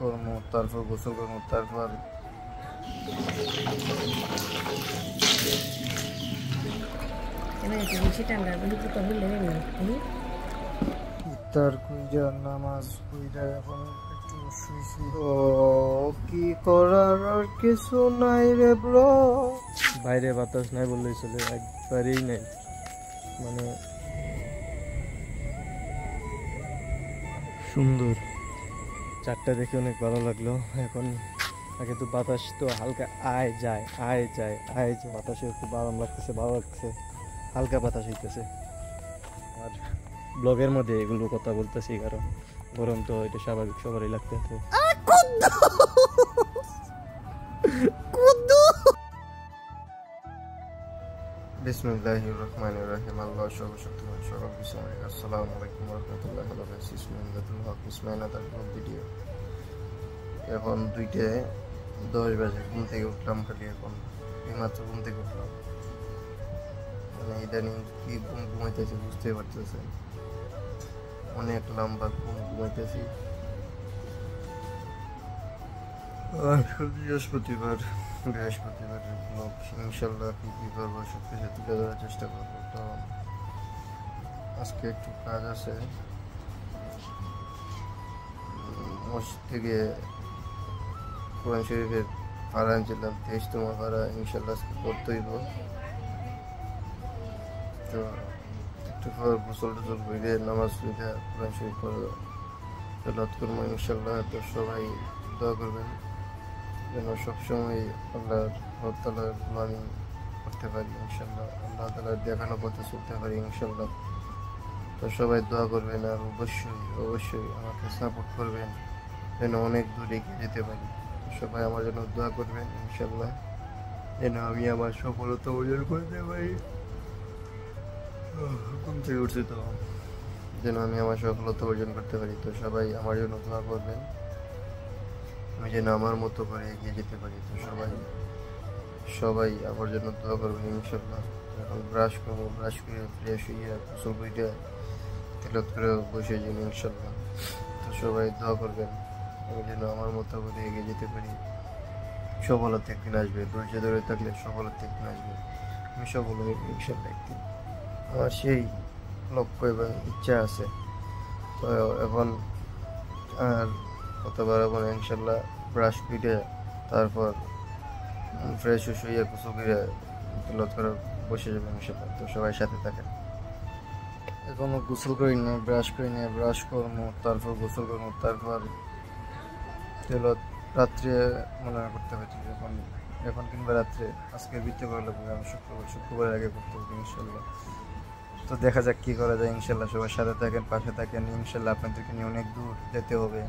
করবো, তারপর গোসল করবো, তারপর ইফতার কইরা নামাজ কইরা এখন একটু শুইছি। ও কি করার আর কিছু নাই রে ব্রো। বাইরে বাতাস নাই বললেই চলে, একবারেই নাই। মানে সুন্দর, চারটা দেখে অনেক ভালো লাগলো। এখন আগে তো বাতাস তো হালকা আয় যায় বাতাসে খুব আরাম লাগতেছে, ভালো লাগতেছে, হালকা বাতাস হইতেছে। আর ব্লগের মধ্যে এগুলো কথা বলতেছি কারণ গরম তো এটা স্বাভাবিক, সবারই লাগতেছে। বিসমিল্লাহির রহমানির রহিম। আল্লাহ সর্বশক্তিমান, সকল কিছু মালিক। আসসালামু আলাইকুম ওয়া রাহমাতুল্লাহি ওয়া বারাকাতুহু। ইসমাইলাতুল হক ইসমাইলাতার ভিডিও। এখন 2:10 বাজে, ঘুম থেকে উঠলাম খালি, এখন এইমাত্র ঘুম থেকে উঠলাম। মানে ইদানিং কি ঘুম ঘুমাইতেছি বুঝতে পারতেছে, অনেক লম্বা ঘুম ঘুমাইতেছি। বৃহস্পতিবার ব্লগ ইনশাল্লাহ কি করবো সব কিছু তুলে ধরার চেষ্টা করবো। তো আজকে একটু কাজ আছে, মসজিদ থেকে কোরআন শরীফের ভাড়া আনছিলাম, 23তম ভাড়া ইনশাল্লাহ আজকে করতে হইব। তো একটু পর গোসল টোসল করে নামাজ পড়ে কোরআন শরীফ তেলাওয়াত করবো ইনশাল্লাহ। তো সবাই দোয়া করবেন যেন সবসময় আল্লাহর তাআলার আমি করতে পারি ইনশাল্লাহ, আল্লাহ তাআলার দেখানো পথে চলতে পারি ইনশাল্লাহ। তো সবাই দোয়া করবেন, আর অবশ্যই আমাকে সাপোর্ট করবেন যেন অনেক দূর এগিয়ে যেতে পারি। সবাই আমার জন্য দোয়া করবেন ইনশাল্লাহ, যেন আমি আমার সফলতা অর্জন করতে পারি। ঘুম থেকে উঠছি তো, যেন আমি আমার সফলতা অর্জন করতে পারি। তো সবাই আমার জন্য দোয়া করবেন, আমি যেন আমার মতো করে এগিয়ে যেতে পারি। তো সবাই আমার জন্য দোয়া করবেন ইনশাল্লাহ। এখন ব্রাশ করবো, ব্রাশ করে ফ্রেশ হইয়া গোসল করে তেলাওয়াত করে বসে যাই ইনশাল্লাহ। তো সবাই দোয়া করবেন আমি যেন আমার মতো করে এগিয়ে যেতে পারি। সফলতা একদিন আসবে, ধৈর্য ধরে থাকলে সফলতা একদিন আসবে। আমি সফল হইব ইনশাল্লাহ একদিন, আমার সেই লক্ষ্য এবং ইচ্ছা আছে। তো এখন আর কতবার এখন ইনশাল্লাহ ব্রাশ করে তারপর ফ্রেশ হইয়া গোসল করে তেলাওয়াত করে বসে যাবেন ইনশাল্লাহ। তো সবাই সাথে থাকেন। এখনো গোসল করি না, ব্রাশ করবো, তারপর গোসল করবো, তারপর তেলাওয়াত রাত্রে মনে করতে হবে। এখন কিংবা রাত্রে, আজকের ভিত্তি করে লাগবে, আমি শুক্রবারের আগে করতে হবে ইনশাল্লাহ। তো দেখা যাক কি করা যায় ইনশাল্লাহ। সবাই সাথে থাকেন, পাশে থাকেন ইনশাল্লাহ। আপনাদেরকে নিয়ে অনেক দূর যেতে হবে।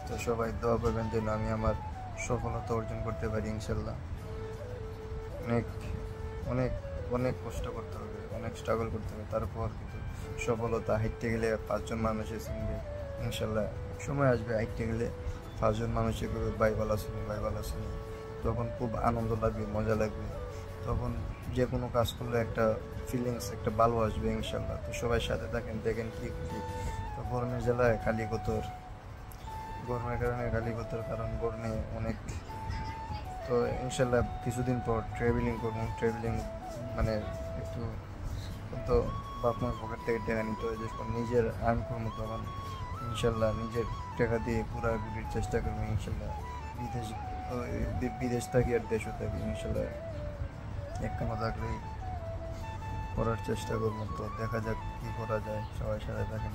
তো সবাই দোয়া করবেন যেন আমি আমার সফলতা অর্জন করতে পারি ইনশাল্লাহ। অনেক অনেক অনেক কষ্ট করতে হবে, অনেক স্ট্রাগল করতে হবে, তারপর কিন্তু সফলতা। হাঁটতে গেলে 5 জন মানুষের সঙ্গে ইনশাল্লাহ সময় আসবে, হাঁটতে গেলে 5 জন মানুষের করবে ভাই ভালো শুনি, তখন খুব আনন্দ লাগবে, মজা লাগবে। তখন যে কোনো কাজ করলে একটা ফিলিংস, একটা ভালো আসবে ইনশাল্লাহ। তো সবাই সাথে থাকেন, দেখেন কি করি। তো গরমের জেলায় কালীকতর, গরমের কারণে কারণ গরমে অনেক। তো ইনশাল্লাহ কিছুদিন পর ট্রাভেলিং মানে একটু তো বাপ মার পকেট থেকে টাকা নিতে হয়, যখন নিজের আর্ন করবো তখন ইনশাল্লাহ নিজের টাকা দিয়ে ঘোরাঘুরির চেষ্টা করবো ইনশাল্লাহ। বিদেশ থাকি আর দেশও থাকি ইনশাল্লাহ, একখানা থাকলেই করার চেষ্টা করবো। তো দেখা যাক কি করা যায়, সবাই সাথে থাকেন।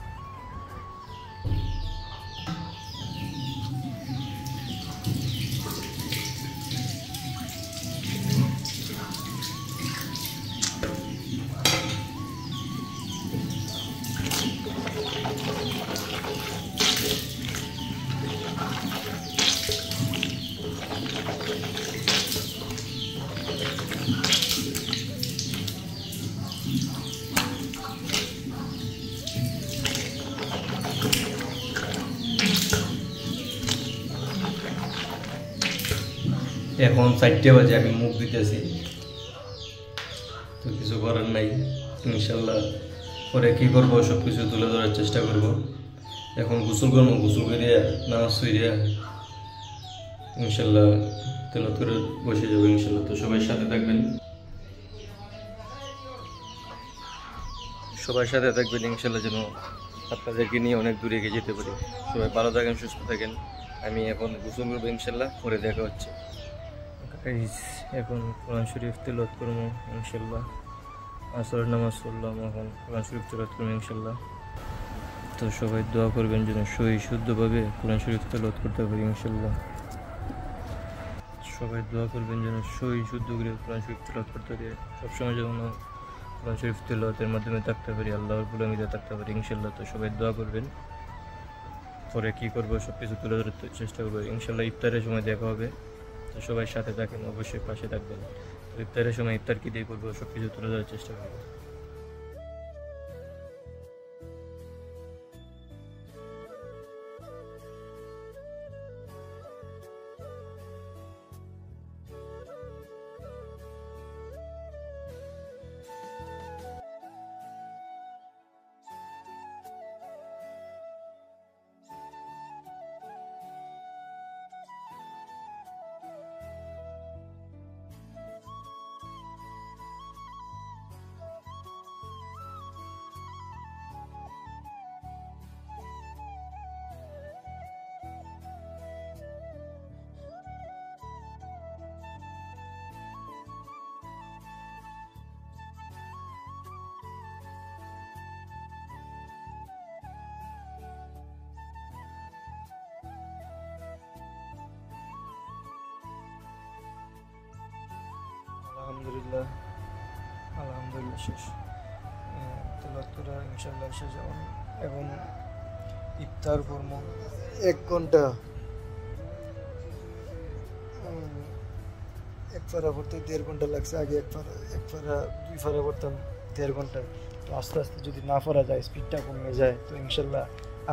এখন 4টে বাজে, আমি মুখ দিতেছি, তো কিছু করার নাই ইনশাল্লাহ। পরে কী করবো সব কিছু তুলে ধরার চেষ্টা করব। এখন গোসল করবো, গোসল করে নামাজ পড়িয়া ইনশাল্লাহ তেলাওয়াত করে বসে যাবো ইনশাল্লাহ। তো সবাই সাথে থাকবেন, সবার সাথে থাকবেন ইনশাল্লাহ, যেন আপনাদেরকে নিয়ে অনেক দূরে এগিয়ে যেতে পারি। সবাই ভালো থাকেন, সুস্থ থাকেন। আমি এখন গোসল করবো ইনশাল্লাহ, পরে দেখা হচ্ছে। এখন কোরআন শরীফ তেলাওয়াত করবো ইনশাল্লাহ। আসরের নামাজ পড়লাম, এখন কোরআন শরীফ তেলাওয়াত করবো ইনশাল্লাহ। তো সবাই দোয়া করবেন যেন সহি শুদ্ধভাবে কোরআন শরীফ তেলাওয়াত করতে পারি ইনশাল্লাহ। সবাই দোয়া করবেন যেন সহি শুদ্ধ করে কোরআন শরীফ তেলাওয়াত করতে পারি, সবসময় যেন কোরআন শরীফ তেলাওয়াতের মাধ্যমে থাকতে পারি, আল্লাহর গোলামিতে থাকতে পারি ইনশাল্লাহ। তো সবাই দোয়া করবেন। পরে কী করবো সব কিছু তুলে ধরতে চেষ্টা করবো ইনশাল্লাহ। ইফতারের সময় দেখা হবে, তো সবাই সাথে থাকেন, অবশ্যই পাশে থাকবেন। তো ইফতারের সময় ইফতার কী দিয়ে করবো সব কিছু তুলে ধরার চেষ্টা করবো। আলহামদুলিল্লাহ, আলহামদুলিল্লাহ শেষ। তেলাওয়াত করা ইনশাল্লাহ শেষ। এখন ইফতার করবো 1 ঘন্টা। এক ফাড়া করতে 1.5 ঘন্টা লাগছে। আগে এক ফাড়া 2 ফাড়া করতাম 1.5 ঘন্টায়। তো আস্তে আস্তে যদি না পড়া যায়, স্পিডটা কমে যায়, তো ইনশাল্লাহ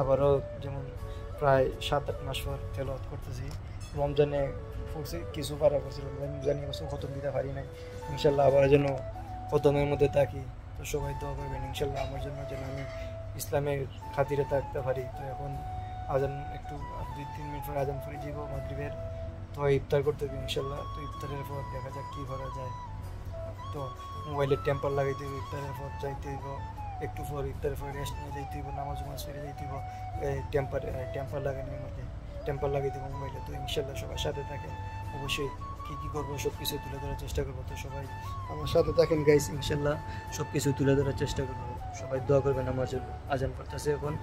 আবারও যেমন প্রায় 7-8 মাস পর তেলাওয়াত করতেছি। রমজানে পড়ছি, কিছু পারা করছি, রমজানে বছর খতম দিতে পারি নাই। ইনশাল্লাহ আবার যেন খতমের মধ্যে থাকি। তো সবাই দোয়া করবেন ইনশাল্লাহ আমার জন্য, যেন আমি ইসলামের খাতিরে থাকতে পারি। তো এখন আজান একটু 2-3 মিনিট পর আজান পড়ে যাব মাগরিবের। তো ইফতার করতে হবে ইনশাল্লাহ। তো ইফতারের পর দেখা যাক কী করা যায়। তো মোবাইলের টেম্পার লাগাইতে হইব, ইফতারের পর যাইতে হইব, একটু পর ইফতারের পর রেস্ট নিয়ে যাইতে হইব, নামাজ ফিরে যাইতে হইব। টেম্পার লাগানোর মধ্যে টেম্পার লাগিয়ে দেবো মোবাইলে। তো ইনশাল্লাহ সবার সাথে থাকেন, অবশ্যই কী করবো সব কিছু তুলে ধরার চেষ্টা করবো। তো সবাই আমার সাথে থাকেন গাইস, ইনশাল্লাহ সব কিছু তুলে ধরার চেষ্টা করবো। সবাই দোয়া করবেন আমার জন্য। আজান পড়তেছে, এখন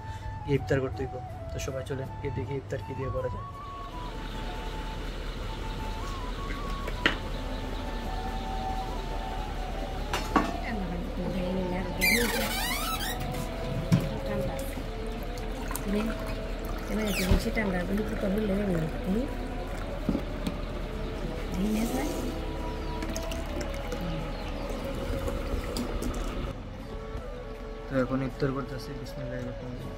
ইফতার করতে হইব। তো সবাই চলেন গিয়ে দেখি ইফতার কী দিয়ে করা যায়। তো এখন ইফতার করতেছি, বিসমিল্লাহির রহমানির রহিম।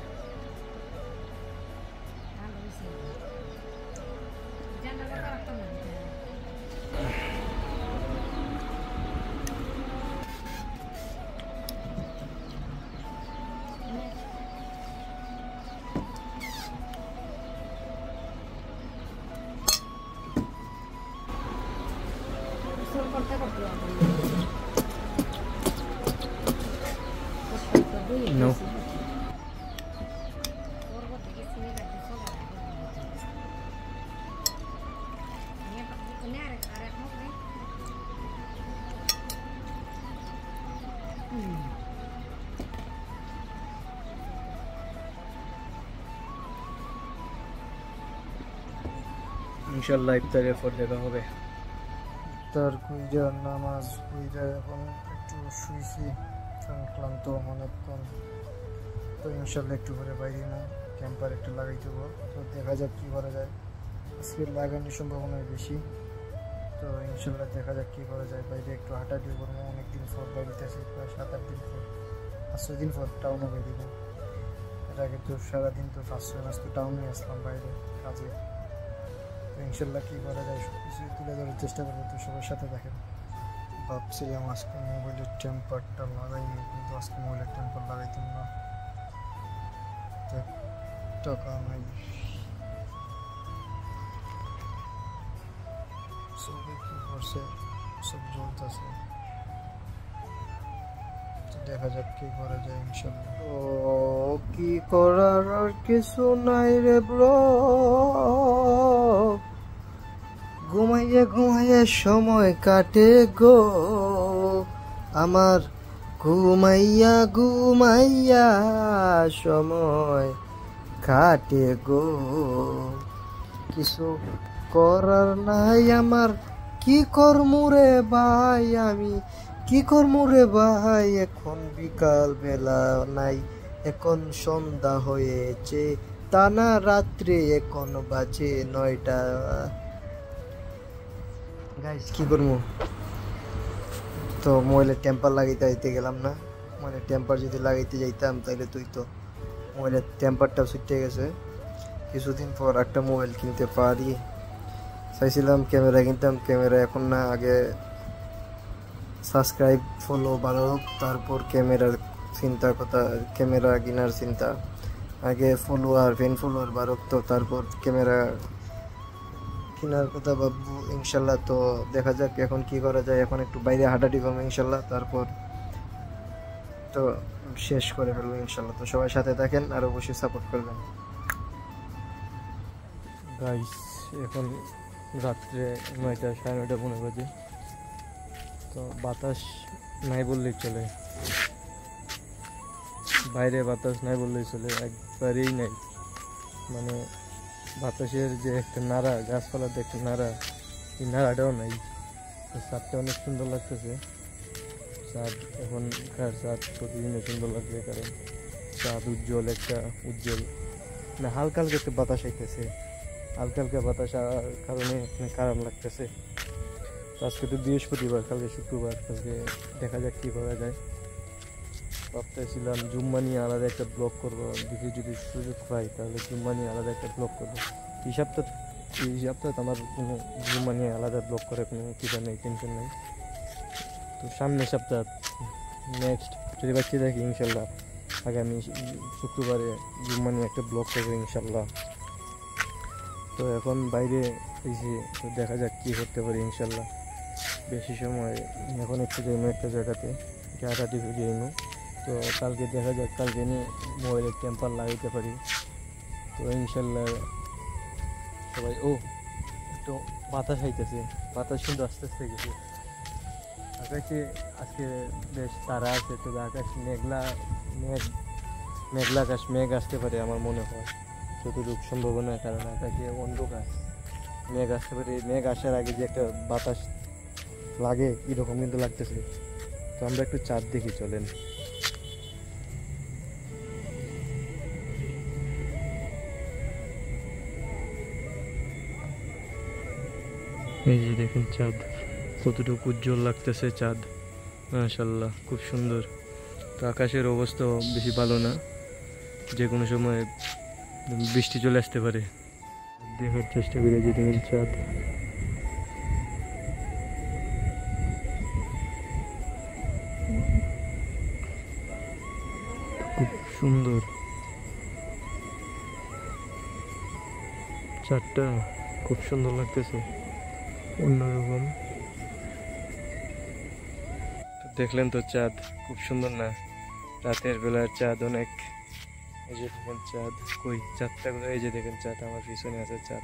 No. ইনশাল্লাহ ইফতারের পর দেখা হবে। ইফতার কইরা নামাজ কইরা এখন একটু শুয়েছি, ক্লান্ত অনেকক্ষণ। তো ইনশাল্লাহ একটু করে বাইরে না ক্যাম্পার একটু লাগাই দেবো। তো দেখা যাক কী করা যায়। আজকে লাগানোর সম্ভাবনা বেশি। তো ইনশাল্লাহ দেখা যাক কী করা যায়। বাইরে একটু হাঁটাহাঁটি করবো, অনেকদিন পর বাইরেতে আসি, প্রায় 7-8 দিন পর, 5-6 দিন পর টাউনে বাইরে দিব। এর আগে তো সারাদিন তো 5-6 মাস তো টাউনে আসলাম বাইরে কাজে। তো ইনশাল্লাহ কী করা যায় সব কিছু তুলে ধরার চেষ্টা করবো। তো সবার সাথে দেখেন। ভাবছিলাম আজকে মোবাইলের টেম্পারটা লাগাইনি, কিন্তু আজকে মোবাইলের টেম্পার লাগাইতাম না। তো টাকা নাই, সবে কি করছে, সব জ্বলতেছে। দেখা যাক কি করা যায় ইনশাল্লাহ। ও কি করার আর কিছু নাই রে ব্রো, ঘুমাইয়ে ঘুমাইয়ে সময় কাটে গো আমার, ঘুমাইয়া ঘুমাইয়া সময় কাটে গো, কিছু করার নাই আমার, কি করমু রে ভাই আমি, কি করমু রে ভাই, এখন বিকাল বেলা নাই, এখন সন্ধ্যা হয়েছে, তা না রাত্রে এখন বাজে 9টা। গাইস কি করবো, তো মোবাইলের টেম্পার লাগাইতে আইতে গেলাম না, মানে টেম্পার যদি লাগাইতে যাইতাম তাহলে তুই তো মোবাইলের টেম্পারটাও ছুটে গেছে। কিছুদিন পর একটা মোবাইল কিনতে পারি, চাইছিলাম ক্যামেরা কিনতাম, ক্যামেরা এখন না, আগে সাবস্ক্রাইব ফলো ভালো হোক তারপর ক্যামেরার চিন্তা, কথা ক্যামেরা কেনার চিন্তা, আগে ফলোয়ার ফ্যান ফলোয়ার বাড়ুক তো তারপর ক্যামেরা কেনার কথা ভাববো ইনশাল্লাহ। তো দেখা যাক এখন কি করা যায়, এখন একটু বাইরে হাঁটাহাঁটি করবো ইনশাল্লাহ, তারপর তো শেষ করে ফেলবো ইনশাল্লাহ। তো সবাই সাথে থাকেন আর অবশ্যই সাপোর্ট করবেন। গাইস এখন রাত্রে 9টা 9:30 মনে বাজে, তো বাতাস নাই বললেই চলে, বাইরে বাতাস নাই বললেই চলে, একবারেই নাই, মানে বাতাসের যে একটা নাড়া, গাছপালার যে একটা নাড়া, এই নাড়াটাও নাই। চাঁদটা অনেক সুন্দর লাগতেছে, চাঁদ এখনকার চাঁদ প্রতিদিনই সুন্দর লাগছে, কারণ চাঁদ উজ্জ্বল, একটা উজ্জ্বল, না হালকা হালকা একটু বাতাস আইতেছে, হালকা হালকা বাতাস আসার কারণে কারণ লাগতেছে। তো আজকে তো বৃহস্পতিবার, কালকে শুক্রবার, কালকে দেখা যাক কী করা যায়। ভাবতেছিলাম জুম্মা নিয়ে আলাদা একটা ব্লগ করবো, দেখি যদি সুযোগ পাই তাহলে জুম্মা নিয়ে আলাদা একটা ব্লগ করবো। এই সপ্তাহ আমার কোনো জুম্মা নিয়ে আলাদা ব্লগ করে কোনো চিন্তা নেই, টেনশন নেই। তো সামনের সপ্তাহ নেক্সট যদি বাচ্চা দেখি ইনশাল্লাহ আগামী শুক্রবারে জুম্মা নিয়ে একটা ব্লগ করবো ইনশাল্লাহ। তো এখন বাইরে এসে তো দেখা যাক কী করতে পারি ইনশাল্লাহ। বেশি সময় এখন একটু যাইমো একটা জায়গাতে, হাঁটাহাঁটি যাইমো, তো কালকে দেখা যাক, কালকে নিয়ে মোবাইলের টেম্পার লাগাইতে পারি তো ইনশাল্লাহ। সবাই একটু বাতাস আইতেছে, বাতাস কিন্তু আস্তে আস্তে গেছে, আকাশে আজকে বেশ তারা আছে, তবে আকাশ মেঘলা আকাশ, মেঘ আসতে পারে আমার মনে হয়, যতটুকু সম্ভাবনা, কারণ আকাশে অন্ধকার, মেঘ আসতে পারে। মেঘ আসার আগে যে একটা বাতাস লাগে এরকম কিন্তু লাগতেছে। তো আমরা একটু চাঁদ দেখি, চলেন। এই যে দেখেন চাঁদ কতটুকু উজ্জ্বল লাগতেছে, চাঁদ মাশাআল্লাহ খুব সুন্দর। তো আকাশের অবস্থা বেশি ভালো না, যে কোনো সময় বৃষ্টি চলে আসতে পারে। দেখার চেষ্টা করে যে দেখেন চাঁদ খুব সুন্দর, চাঁদটা খুব সুন্দর লাগতেছে, অন্যরকম। দেখলেন তো চাঁদ খুব সুন্দর না, রাতের বেলার চাঁদ অনেক। এই যে দেখেন চাঁদ, কই চাঁদটা, এই যে দেখেন চাঁদ, আমার পিছনে আছে চাঁদ।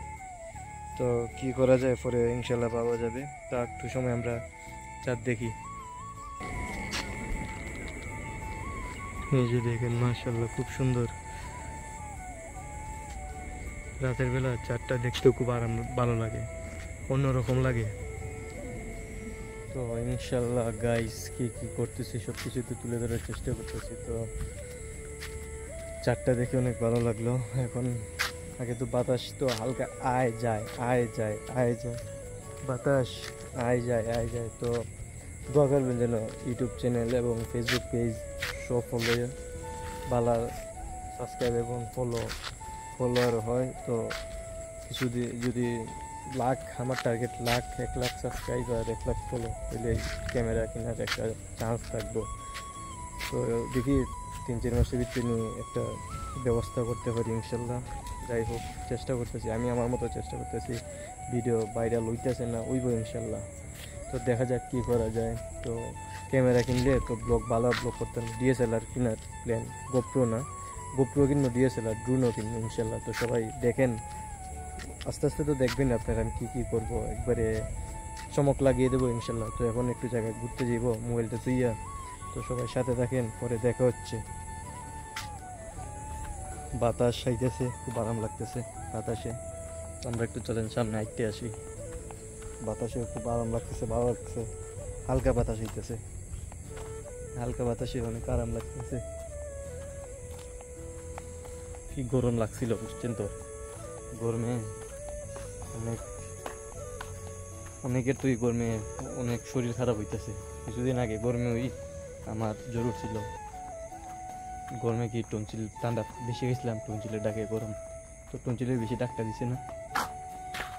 তো কি করা যায় পরে ইনশাল্লাহ পাওয়া যাবে, তা একটু সময় আমরা চাঁদ দেখি। এই যে দেখেন মাশাআল্লাহ খুব সুন্দর, রাতের বেলা চাঁদটা দেখতেও খুব ভালো লাগে, অন্যরকম লাগে। তো ইনশাল্লাহ গাইস কি কি করতেছি সব কিছু তো তুলে ধরার চেষ্টা করতেছি। তো চাঁদটা দেখে অনেক ভালো লাগলো। এখন আগে তো বাতাস তো হালকা আয় যায়, বাতাস আয় যায়। তো দোয়া করবেন যেন ইউটিউব চ্যানেল এবং ফেসবুক পেজ সব ফলো বালা সাবস্ক্রাইব এবং ফলোয়ার হয়। তো কিছু যদি লাখ, আমার টার্গেট লাখ, 1 লাখ সাবস্ক্রাইব আর 1 লাখ ফলো, তাহলে ক্যামেরা কেনার একটা চান্স থাকবো। তো দেখি 3-4 মাসের ভিতরে নিয়ে একটা ব্যবস্থা করতে পারি ইনশাল্লাহ। যাই হোক, চেষ্টা করতেছি, আমি আমার মতো চেষ্টা করতেছি। ভিডিও ভাইরাল হইতেছে না, হইব ইনশাল্লাহ। তো দেখা যাক কী করা যায়। তো ক্যামেরা কিনলে তো ভালো ব্লগ করতাম। ডিএসএলআর কেনার প্ল্যান, গোপ্রো না, গোপ্রো কিনবো, ডিএসএলআর ড্রোনও কিনবো ইনশাল্লাহ। তো সবাই দেখেন, আস্তে আস্তে তো দেখবেন আপনারা আমি কী করবো, একবারে চমক লাগিয়ে দেবো ইনশাল্লাহ। তো এখন একটু জায়গায় ঘুরতে যাব মোবাইলটা তুইয়া। তো সবাই সাথে থাকেন, পরে দেখা হচ্ছে। বাতাস আইতেছে, খুব আরাম লাগতেছে বাতাসে। আমরা একটু চলেন সামনে হাঁটতে আসি। বাতাসে খুব আরাম লাগতেছে, ভালো লাগতেছে। হালকা বাতাস হইতেছে, হালকা বাতাসে অনেক আরাম লাগতেছে। কি গরম লাগছিল বুঝছেন তো, গরমে অনেকের তো এই গরমে অনেক শরীর খারাপ হইতেছে। কিছুদিন আগে গরমে আমার জ্বর ছিল। গরমে কি টনসিল ঠান্ডা বেশি গেছিলাম, টনসিলের ডাকে গরম। তো টনসিলের বেশি ডাক্তার দিছে না।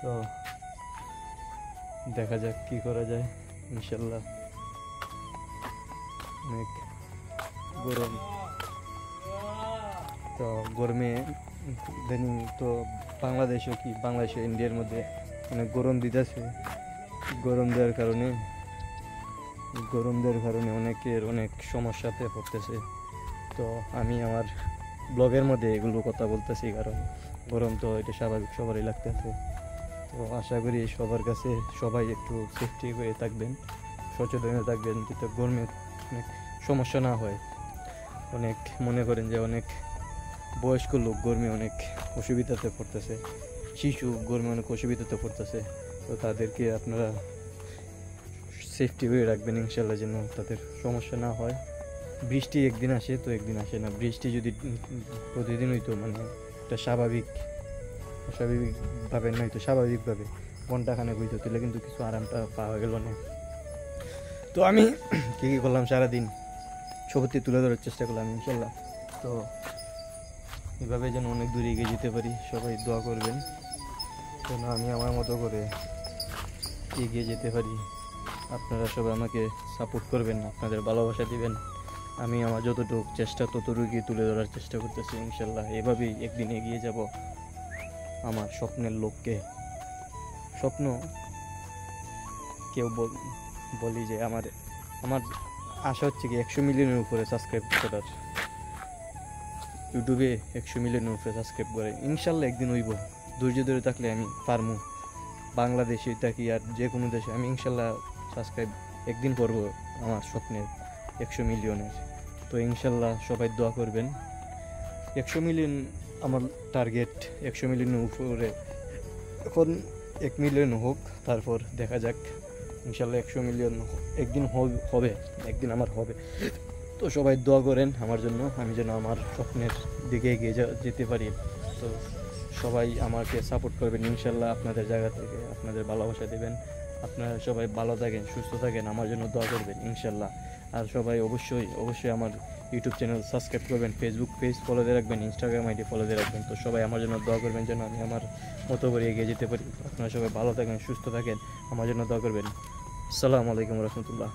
তো দেখা যাক কি করা যায় ইনশাল্লাহ। অনেক গরম, তো গরমে ইদানিং তো বাংলাদেশে ইন্ডিয়ার মধ্যে অনেক গরম দিতেছে। গরম দেওয়ার কারণে অনেকের অনেক সমস্যাতে পড়তেছে। তো আমি আমার ব্লগের মধ্যে এগুলো কথা বলতেছি, কারণ গরম তো এটা স্বাভাবিক, সবারই লাগতেছে। তো আশা করি সবার কাছে সবাই একটু সেফটি হয়ে থাকবেন, সচেতন থাকবেন, যাতে গরমে অনেক সমস্যা না হয়। অনেক মনে করেন যে অনেক বয়স্ক লোক গরমে অনেক অসুবিধাতে পড়তেছে, শিশু গরমে অনেক অসুবিধাতে পড়তেছে। তো তাদেরকে আপনারা সেফটি হয়ে রাখবেন ইনশাল্লাহ, যেন তাদের সমস্যা না হয়। বৃষ্টি একদিন আসে তো একদিন আসে না। বৃষ্টি যদি প্রতিদিন হইতো, মানে একটা স্বাভাবিকভাবে নয়তো স্বাভাবিকভাবে ঘন্টাখানেক হইতো, তাহলে কিন্তু কিছু আরামটা পাওয়া গেল না। তো আমি কী করলাম সারাদিন ছবিতে তুলে ধরার চেষ্টা করলাম ইনশাল্লাহ। তো এভাবে যেন অনেক দূরে এগিয়ে যেতে পারি, সবাই দোয়া করবেন যেন আমি আমার মতো করে এগিয়ে যেতে পারি। আপনারা সবাই আমাকে সাপোর্ট করবেন, আপনাদের ভালোবাসা দিবেন। আমি আমার যতটুকু চেষ্টা ততটুকুই তুলে ধরার চেষ্টা করতেছি ইনশাল্লাহ। এভাবেই একদিন এগিয়ে যাব আমার স্বপ্নের লক্ষ্যে। স্বপ্ন কেউ বলি যে আমার আশা হচ্ছে কি 100 মিলিয়নের উপরে সাবস্ক্রাইব করার, ইউটিউবে 100 মিলিয়নের উপরে সাবস্ক্রাইব করে ইনশাল্লাহ একদিন হইব। ধৈর্য ধরে থাকলে আমি পারবো। বাংলাদেশে থাকি আর যে কোনো দেশে আমি ইনশাল্লাহ সাবস্ক্রাইব একদিন করব আমার স্বপ্নের 100 মিলিয়নের। তো ইনশাল্লাহ সবাই দোয়া করবেন। 100 মিলিয়ন আমার টার্গেট, 100 মিলিয়নের উপরে। এখন 1 মিলিয়ন হোক, তারপর দেখা যাক ইনশাল্লাহ 100 মিলিয়ন একদিন হবে, একদিন আমার হবে। তো সবাই দোয়া করেন আমার জন্য, আমি যেন আমার স্বপ্নের দিকে এগিয়ে যেতে পারি। তো সবাই আমাকে সাপোর্ট করবেন ইনশাল্লাহ, আপনাদের জায়গা থেকে আপনাদের ভালোবাসা দেবেন। আপনারা সবাই ভালো থাকেন, সুস্থ থাকেন, আমার জন্য দোয়া করবেন ইনশাল্লাহ। আর সবাই অবশ্যই আমার ইউটিউব চ্যানেল সাবস্ক্রাইব করবেন, ফেসবুক পেজ ফলো দিয়ে রাখবেন, ইনস্টাগ্রাম আইডি ফলো দিয়ে রাখবেন। তো সবাই আমার জন্য দোয়া করবেন যেন আমি আমার মতো করে এগিয়ে যেতে পারি। আপনারা সবাই ভালো থাকেন, সুস্থ থাকেন, আমার জন্য দোয়া করবেন। আসসালামু আলাইকুম রহমতুল্লাহ।